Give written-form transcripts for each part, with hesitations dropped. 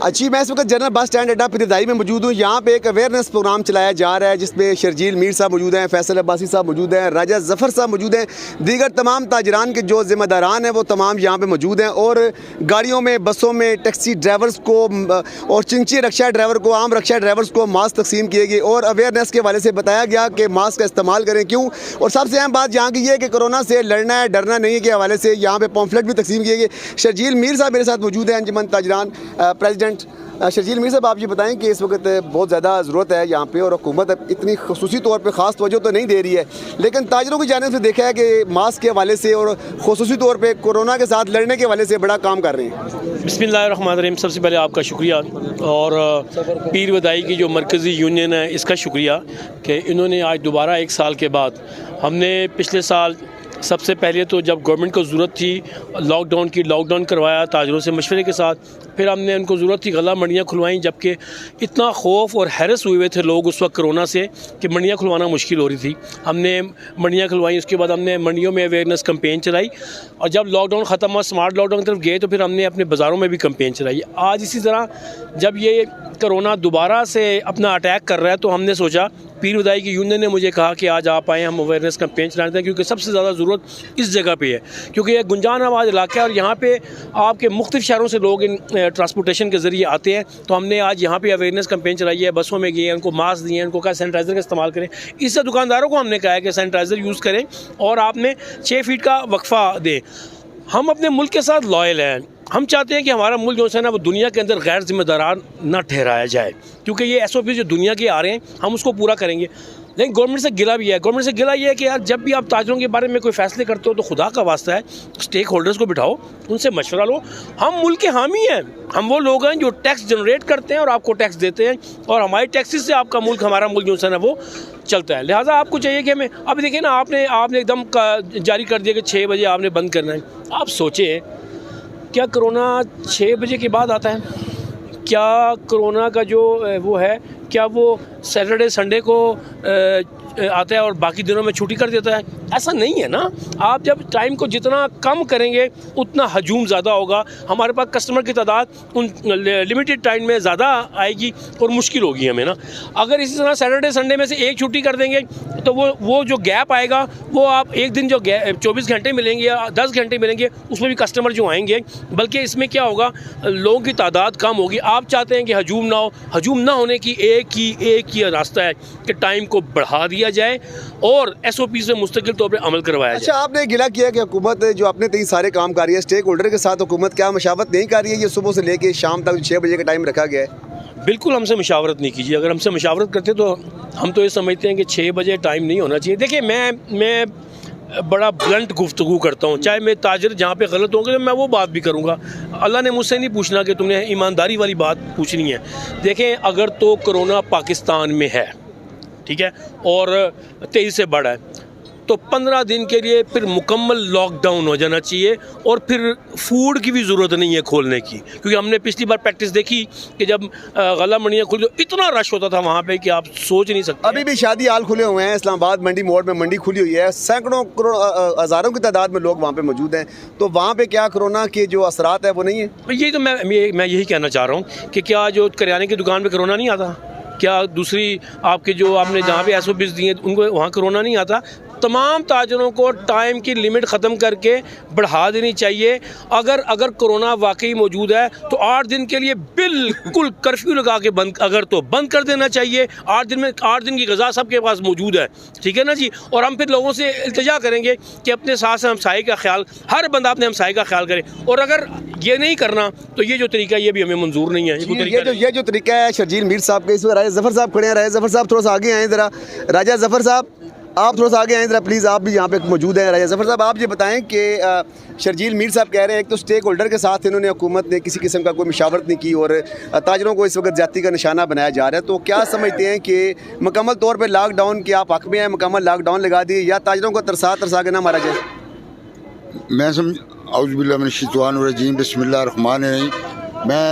अच्छी, मैं इस वक्त जनरल बस स्टैंड अड्डा पिरदाई में मौजूद हूँ। यहाँ पे एक अवेयरनेस प्रोग्राम चलाया जा रहा है जिसमें शर्जील मीर साहब मौजूद हैं, फैसल अब्बासी साहब मौजूद हैं, राजा ज़फ़र साहब मौजूद हैं, दीगर तमाम ताजरान के जो ज़िम्मेदारान हैं वो तमाम यहाँ पे मौजूद हैं। और गाड़ियों में, बसों में टैक्सी ड्राइवर्स को और चिंची रक्षा ड्राइवर को, आम रक्षा ड्राइवर्स को मास्क तकसीम किए गए और अवेयरनेस के हवाले से बताया गया कि मास्क का इस्तेमाल करें क्यों। और सबसे अहम बात यहाँ की ये है कि कोरोना से लड़ना है, डरना नहीं है के हवाले से यहाँ पे पॉम्फलेट भी तकसीम किए गए। शर्जील मीर साहब मेरे साथ मौजूद हैं, अंजुमन ताजरान प्रेसिडेंट। शर्जील मीर साहब, आप ये बताएं कि इस वक्त बहुत ज़्यादा ज़रूरत है यहाँ पे और हुकूमत इतनी खुसूसी तौर पे ख़ास तवज्जो तो नहीं दे रही है, लेकिन ताजरों की जानिब से देखा है कि मास्क के हवाले से और खुसूसी तौर पे कोरोना के साथ लड़ने के हवाले से बड़ा काम कर रहे हैं। बिस्मिल्लाहिर्रहमानिर्रहीम। सबसे पहले आपका शुक्रिया और पीर वदाई की जो मरकज़ी यूनियन है इसका शुक्रिया कि इन्होंने आज दोबारा 1 साल के बाद, हमने पिछले साल सबसे पहले तो जब गवर्नमेंट को ज़रूरत थी लॉकडाउन करवाया ताजरों से मशवरे के साथ, फिर हमने उनको ज़रूरत थी गला मंडियाँ खुलवाई, जबकि इतना खौफ और हैरस हुए थे लोग उस वक्त कोरोना से कि मंडियाँ खुलवाना मुश्किल हो रही थी। हमने मंडियाँ खुलवाई, उसके बाद हमने मंडियों में अवेयरनेस कैंपेन चलाई और जब लॉकडाउन ख़त्म हुआ, स्मार्ट लॉकडाउन की तरफ गए तो फिर हमने अपने बाज़ारों में भी कैंपेन चलाई। आज इसी तरह जब ये कोरोना दोबारा से अपना अटैक कर रहा है तो हमने सोचा, पीर वदाई की यूनियन ने मुझे कहा कि आज आप आएँ, हम अवेयरनेस कैंपेन चलाते हैं, क्योंकि सबसे ज़्यादा ज़रूरत इस जगह पे है, क्योंकि ये गुंजान आबाद इलाका है और यहाँ पे आपके मुख्तलिफ शहरों से लोग इन ट्रांसपोर्टेशन के ज़रिए आते हैं। तो हमने आज यहाँ पे अवेयरनेस कैंपेन चलाई है, बसों में गए, उनको मास्क दिए, उनको कहा सैनिटाइज़र का इस्तेमाल करें। इससे दुकानदारों को हमने कहा है कि सैनिटाइज़र यूज़ करें और आपने 6 फीट का वक्फा दें। हम अपने मुल्क के साथ लॉयल हैं, हम चाहते हैं कि हमारा मुल्क जो है ना वो दुनिया के अंदर गैर जिम्मेदार ना ठहराया जाए, क्योंकि ये SOP जो दुनिया के आ रहे हैं हम उसको पूरा करेंगे। लेकिन गवर्नमेंट से गिला भी है, गवर्नमेंट से गिला ये है कि यार जब भी आप ताजरों के बारे में कोई फैसले करते हो तो खुदा का वास्ता है स्टेक होल्डर्स को बिठाओ, उनसे मशवरा लो। हम मुल्क के हामी हैं, हम वो लोग हैं जो टैक्स जनरेट करते हैं और आपको टैक्स देते हैं और हमारे टैक्सेस से आपका मुल्क, हमारा मुल्क जो है ना वो चलता है। लिहाजा आपको चाहिए कि हमें, अभी देखिए ना, आपने एकदम जारी कर दिया कि 6 बजे आपने बंद करना है। आप सोचें, क्या कोरोना 6 बजे के बाद आता है? क्या कोरोना का जो वो है, क्या वो सैटरडे संडे को आता है और बाकी दिनों में छुट्टी कर देता है? ऐसा नहीं है ना। आप जब टाइम को जितना कम करेंगे उतना हजूम ज़्यादा होगा, हमारे पास कस्टमर की तादाद उन लिमिटेड टाइम में ज़्यादा आएगी और मुश्किल होगी हमें ना। अगर इसी तरह सैटरडे संडे में से एक छुट्टी कर देंगे तो वो जो गैप आएगा, वो आप एक दिन जो 24 घंटे मिलेंगे या 10 घंटे मिलेंगे उसमें भी कस्टमर जो आएंगे, बल्कि इसमें क्या होगा, लोगों की तादाद कम होगी। आप चाहते हैं कि हजूम ना हो, हजूम ना होने की एक ही रास्ता है कि टाइम को बढ़ा दिया जाए और SOP से मुस्तकिल तौर पे अमल करवाया जाए। अच्छा, आपने गिला किया कि हुकूमत जो अपने तक सारे काम कर रही है, स्टेक होल्डर के साथ हुकूमत क्या मशावरत नहीं कर रही है? ये सुबह से लेके शाम तक 6 बजे का टाइम रखा गया है। बिल्कुल हमसे मशावरत नहीं कीजिए। अगर हमसे मशावरत करते तो हम तो ये समझते हैं कि 6 बजे टाइम नहीं होना चाहिए। देखिए, मैं बड़ा ब्लंट गुफ्तगू करता हूँ, चाहे मैं ताजर जहाँ पे गलत होंगे तो मैं वो बात भी करूँगा। अल्लाह ने मुझसे नहीं पूछना कि तुमने ईमानदारी वाली बात पूछनी है। देखें, अगर तो कोरोना पाकिस्तान में है, ठीक है, और तेज़ी से बढ़ा है, तो 15 दिन के लिए फिर मुकम्मल लॉकडाउन हो जाना चाहिए और फिर फूड की भी ज़रूरत नहीं है खोलने की, क्योंकि हमने पिछली बार प्रैक्टिस देखी कि जब गला मंडियाँ खुली तो इतना रश होता था वहाँ पे कि आप सोच नहीं सकते। अभी भी शादी हाल खुले हुए हैं, इस्लामाबाद मंडी मोड़ में मंडी खुली हुई है, सैकड़ों हज़ारों की तादाद में लोग वहाँ पे मौजूद हैं, तो वहाँ पे क्या कोरोना के जो असरात है वो नहीं है? यही तो मैं यही कहना चाह रहा हूँ कि क्या जो करियाने की दुकान पर कोरोना नहीं आता, क्या दूसरी आपके जो आपने जहाँ पे SOPs दिए उनको वहाँ कोरोना नहीं आता? तमाम ताजरों को टाइम की लिमिट ख़त्म करके बढ़ा देनी चाहिए। अगर कोरोना वाकई मौजूद है तो 8 दिन के लिए बिल्कुल कर्फ्यू लगा के बंद कर देना चाहिए। 8 दिन की गज़ा सबके पास मौजूद है, ठीक है ना जी। और हम फिर लोगों से इल्तिजा करेंगे कि अपने साथ हमसाये का ख्याल, हर बंदा अपने हमसाये का ख्याल करे। और अगर ये नहीं करना तो ये जो तरीका है ये भी हमें मंजूर नहीं है। ये जो तरीका है शर्जील मीर साहब का, इस वक्त राजा ज़फ़र साहब खड़े हैं। राजा ज़फ़र साहब थोड़ा सा आगे आएँ ज़रा। राजा ज़फ़र साहब, आप थोड़ा सा आगे आएँ ज़रा प्लीज़, आप भी यहाँ पे मौजूद हैं। राजा ज़फ़र साहब, आप ये बताएं कि शर्जील मीर साहब कह रहे हैं एक तो स्टेक होल्डर के साथ इन्होंने, हुकूमत ने किसी किस्म का कोई मशावरत नहीं की और ताजरों को इस वक्त ज़्यादती का निशाना बनाया जा रहा है, तो क्या समझते हैं कि मुकम्मल तौर पर लॉकडाउन के आप हक़ में हैं, मुकम्मल लॉकडाउन लगा दिए या ताजरों को तरसा के ना मारा जाए? मैं समझ औज़ुबिल्लाहि मिनश्शैतानिर्रजीम, बिस्मिल्लाहिर्रहमानिर्रहीम। मैं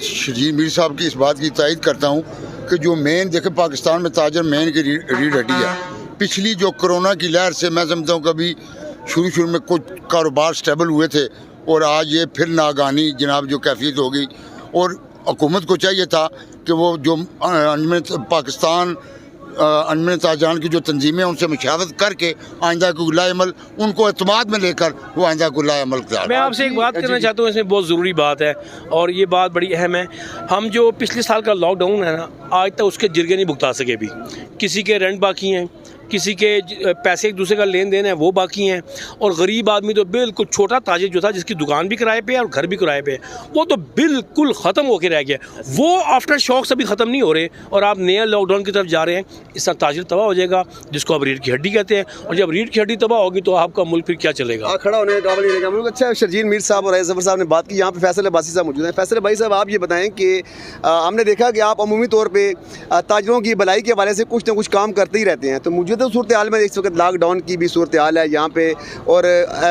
शर्जील मीर साहब की इस बात की तायद करता हूँ कि जो मेन देखे पाकिस्तान में ताजर मेन की रीढ़ हड्डी है। पिछली जो कोरोना की लहर से मैं समझता हूँ कभी शुरू में कुछ कारोबार स्टेबल हुए थे और आज ये फिर नागानी जनाब जो कैफियत होगी और हुकूमत को चाहिए था कि वो जो अंजुमन पाकिस्तान अंजुमन ताजरान की जो तंजीमें उनसे मुशावरत करके आइंदा को लाएमल उनको एतमाद में लेकर वो आइंदा को लाएमल करा। मैं आपसे एक बात करना चाहता हूँ, इसमें बहुत ज़रूरी बात है और ये बात बड़ी अहम है। हम जो पिछले साल का लॉकडाउन है ना, आज तक उसके जिरगे नहीं भुगता सके भी। किसी के रेंट बाकी हैं, किसी के पैसे एक दूसरे का लेन देन है वो बाकी हैं, और गरीब आदमी तो बिल्कुल छोटा ताजिर जो था जिसकी दुकान भी किराए पे है और घर भी किराए पे है, वो तो बिल्कुल ख़त्म होकर रह गया। वो आफ्टर शॉक से भी ख़त्म नहीं हो रहे और आप नया लॉकडाउन की तरफ जा रहे हैं। इससे ताजिर तबाह हो जाएगा, जिसको आप रीढ़ की हड्डी कहते हैं, और जब रीढ़ की हड्डी तबाह होगी तो आपका मुल्क फिर क्या चलेगा, खड़ा होने का काबिल नहीं रहेगा मुल्क। अच्छा, शर्जील मीर साहब और राजा ज़फ़र साहब ने बात की, यहाँ पे फैसल अब्बासी साहब मौजूद हैं। फैसल भाई साहब, आप ये बताएं कि हमने देखा कि आप अमूमी तौर पर ताजिरों की भलाई के हवाले से कुछ ना कुछ काम करते ही रहते हैं, तो मुझे तो सूरत हाल में इस वक्त लॉकडाउन की भी सूरत हाल है यहाँ पे, और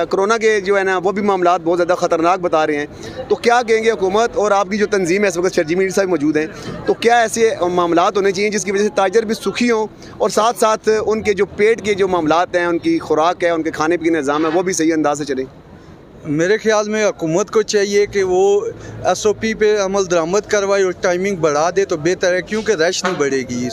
कोरोना के जो है ना वो भी मामला बहुत ज़्यादा ख़तरनाक बता रहे हैं, तो क्या कहेंगे हुकूमत और आपकी जो तंजीम है इस वक्त, शर्जील मीर साहब मौजूद हैं, तो क्या ऐसे मामला होने चाहिए जिसकी वजह से ताजर भी सुखी हों और साथ साथ उनके जो पेट के जो मामला हैं, उनकी खुराक है, उनके खाने पीने का निज़ाम है, वो भी सही अंदाज से चले? मेरे ख्याल में हुकूमत को चाहिए कि वो SOP पे अमल दरामद करवाए और टाइमिंग बढ़ा दे तो बेहतर है, क्योंकि रश नहीं बढ़ेगी।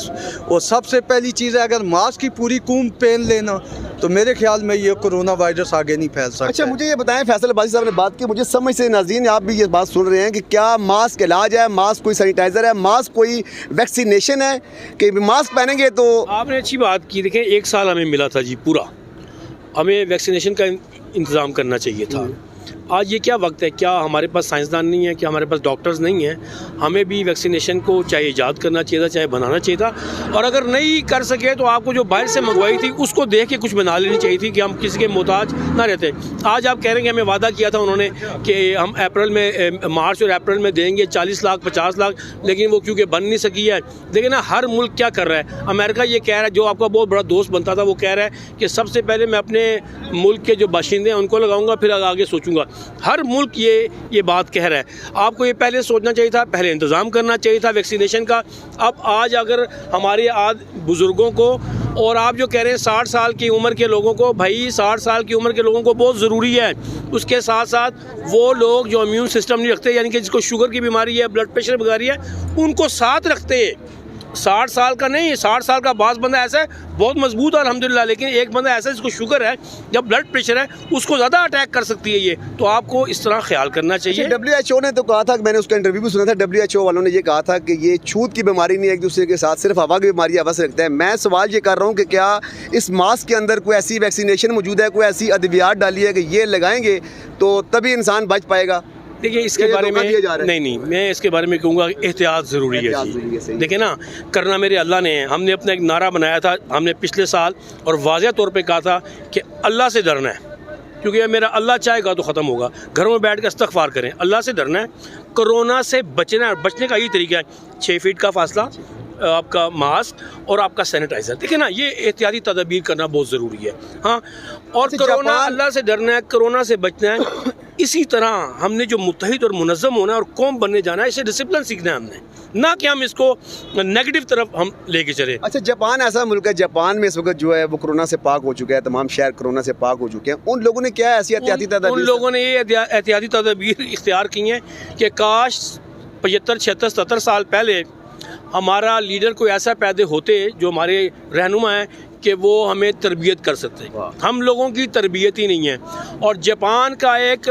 और सबसे पहली चीज़ है, अगर मास्क की पूरी कूम पहन लेना तो मेरे ख्याल में ये कोरोना वायरस आगे नहीं फैल सकता। अच्छा, मुझे ये बताएं, फैसल अब्बासी साहब ने बात की, मुझे समझ से नाज़रीन आप भी ये बात सुन रहे हैं कि क्या मास्क इलाज है, मास्क कोई सैनिटाइज़र है, मास्क कोई वैक्सीनेशन है कि मास्क पहनेंगे तो? आपने अच्छी बात की। देखें, 1 साल हमें मिला था जी पूरा, हमें वैक्सीनेशन का इंतज़ाम करना चाहिए था। आज ये क्या वक्त है, क्या हमारे पास साइंसदान नहीं है, क्या हमारे पास डॉक्टर्स नहीं हैं? हमें भी वैक्सीनेशन को चाहे ईजाद करना चाहिए था, चाहे बनाना चाहिए था, और अगर नहीं कर सके तो आपको जो बाहर से मंगवाई थी उसको देख के कुछ बना लेनी चाहिए थी कि हम किसी के मोहताज ना रहते। आज आप कह रहे हैं कि हमें वादा किया था उन्होंने कि हम अप्रैल में, मार्च और अप्रैल में देंगे 40 लाख 50 लाख, लेकिन वो क्योंकि बन नहीं सकी है। देखिए ना, हर मुल्क क्या कर रहा है। अमेरिका ये कह रहा है, जो आपका बहुत बड़ा दोस्त बनता था, वो कह रहा है कि सबसे पहले मैं अपने मुल्क के जो बाशिंदे हैं उनको लगाऊंगा, फिर आगे सोचूंगा। हर मुल्क ये बात कह रहा है। आपको ये पहले सोचना चाहिए था, पहले इंतज़ाम करना चाहिए था वैक्सीनेशन का। अब आज अगर हमारे बुज़ुर्गों को, और आप जो कह रहे हैं 60 साल की उम्र के लोगों को, भाई 60 साल की उम्र के लोगों को बहुत ज़रूरी है। उसके साथ साथ वो लोग जो इम्यून सिस्टम नहीं रखते, यानी कि जिसको शुगर की बीमारी है, ब्लड प्रेशर बीमारी है, उनको साथ रखते। 60 साल का नहीं, 60 साल का बास बंदा ऐसा है बहुत मजबूत है अल्हम्दुलिल्लाह, लेकिन एक बंदा ऐसा है जिसको शुगर है, जब ब्लड प्रेशर है, उसको ज़्यादा अटैक कर सकती है ये। तो आपको इस तरह ख्याल करना चाहिए। WHO ने तो कहा था, मैंने उसका इंटरव्यू भी सुना था, WHO वालों ने ये कहा था कि ये छूत की बीमारी नहीं है एक दूसरे के साथ, सिर्फ हवा की बीमारी हवा से रखता है। मैं सवाल ये कर रहा हूँ कि क्या इस मास्क के अंदर कोई ऐसी वैक्सीनेशन मौजूद है, कोई ऐसी अद्वियात डाली है कि ये लगाएंगे तो तभी इंसान बच पाएगा? देखिए, इसके बारे में नहीं, मैं इसके बारे में कहूँगा एहतियात ज़रूरी है जी। देखिए ना, करना मेरे अल्लाह ने है। हमने अपना एक नारा बनाया था, हमने पिछले साल, और वाज़ेह तौर पे कहा था कि अल्लाह से डरना है, क्योंकि ये मेरा अल्लाह चाहेगा तो ख़त्म होगा। घरों में बैठ कर इस्तग़फ़ार करें, अल्लाह से डरना है, कोरोना से बचना है। बचने का यही तरीका है, 6 फीट का फासला, आपका मास्क और आपका सैनिटाइज़र। देखिए ना, ये एहतियाती तदबीर करना बहुत ज़रूरी है। हाँ, और कोरोना, अल्लाह से डरना है, कोरोना से बचना है। इसी तरह हमने जो मुत्तहिद और मुनज़्ज़म होना है और कौम बनने जाना है, इसे डिसिप्लिन सीखना है हमने, ना कि हम इसको नेगेटिव तरफ हम लेके चले। अच्छा, जापान ऐसा मुल्क है, जापान में इस वक्त जो है वो कोरोना से पाक हो चुका है, तमाम शहर कोरोना से पाक हो चुके हैं। उन लोगों ने क्या ऐसी एहतियाती तदबीर? उन लोगों ने ये एहतियाती तदबीर इख्तियार की हैं कि काश 75, 76, 77 साल पहले हमारा लीडर कोई ऐसा पैदा होते जो हमारे रहनुमा हैं कि वो हमें तरबियत कर सकते। हम लोगों की तरबियत ही नहीं है। और जापान का एक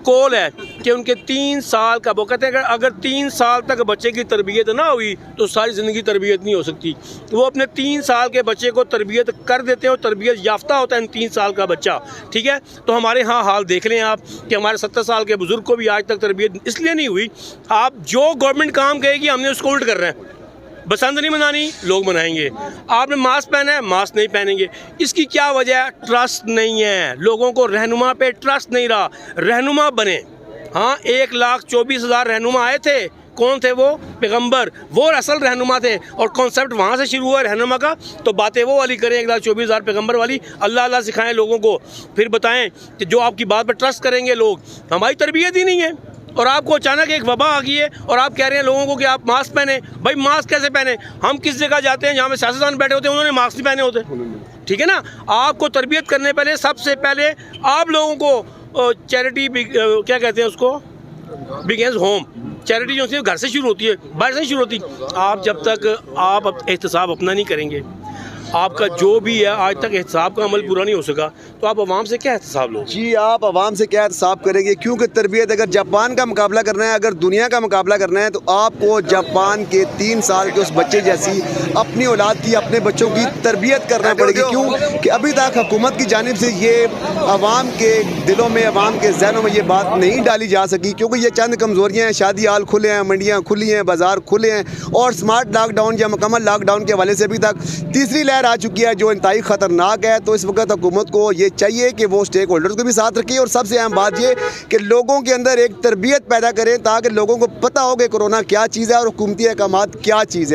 कॉल है कि उनके 3 साल का, वो कहते हैं कि अगर 3 साल तक बच्चे की तरबियत ना हुई तो सारी ज़िंदगी तरबियत नहीं हो सकती। वो अपने 3 साल के बच्चे को तरबियत कर देते हैं और तरबियत याफ्ता होता है 3 साल का बच्चा। ठीक है, तो हमारे यहाँ हाल देख लें आप कि हमारे 70 साल के बुज़ुर्ग को भी आज तक तरबियत इसलिए नहीं हुई। आप जो गवर्नमेंट काम कहेगी हमने उसको उल्ट कर रहे हैं। बसंत नहीं मनानी, लोग मनाएंगे। आपने मास्क पहना है, मास्क नहीं पहनेंगे। इसकी क्या वजह है? ट्रस्ट नहीं है लोगों को, रहनुमा पे ट्रस्ट नहीं रहा। रहनुमा बने। हाँ, 1,24,000 रहनुमा आए थे। कौन थे वो? पैगंबर, वो असल रहनुमा थे। और कॉन्सेप्ट वहाँ से शुरू हुआ रहनुमा का। तो बातें वो वाली करें 1,24,000 पैगंबर वाली, अल्लाह अल्लाह सिखाएं लोगों को, फिर बताएं कि जो आपकी बात पर ट्रस्ट करेंगे लोग। हमारी तरबियत ही नहीं है, और आपको अचानक एक वबा आ गई है और आप कह रहे हैं लोगों को कि आप मास्क पहने। भाई मास्क कैसे पहने? हम किस जगह जाते हैं जहाँ पे सियासतदान बैठे होते हैं, उन्होंने मास्क नहीं पहने होते। ठीक है ना, आपको तरबियत करने पहले सबसे पहले आप लोगों को चैरिटी क्या कहते हैं उसको, बिगिंस होम। चैरिटी जो होती है घर से शुरू होती है, बाहर से नहीं शुरू होती। आप जब तक आप एहतसाब अपना नहीं करेंगे, आपका जो भी है आज तक एहतसाब का अमल पूरा नहीं हो सका, तो आप आवाम से क्या एहतसाब लो? जी, आप आवाम से क्या एहतसाब करेंगे? क्योंकि तरबियत अगर जापान का मुकाबला करना है, अगर दुनिया का मुकाबला करना है, तो आपको जापान के 3 साल के उस बच्चे जैसी अपनी औलाद की, अपने बच्चों की तरबियत करना पड़ेगी। क्यों कि अभी तक हुकूमत की जानिब से ये आवाम के दिलों में, आवाम के जहनों में ये बात नहीं डाली जा सकी, क्योंकि ये चंद कमज़ोरियाँ हैं। शादी हाल खुले हैं, मंडियाँ खुली हैं, बाज़ार खुले हैं, और स्मार्ट लॉकडाउन या मुकम्मल लॉकडाउन के हवाले से अभी तक तीसरी लहर आ चुकी है जो इंतहाई ख़तरनाक है। तो इस वक्त हुकूमत को ये चाहिए कि वो स्टेक होल्डर्स को भी साथ रखें, और सबसे अहम बात ये कि लोगों के अंदर एक तरबियत पैदा करें ताकि लोगों को पता हो कि कोरोना क्या चीज़ है और हुकूमती अहकामात क्या चीज़ है।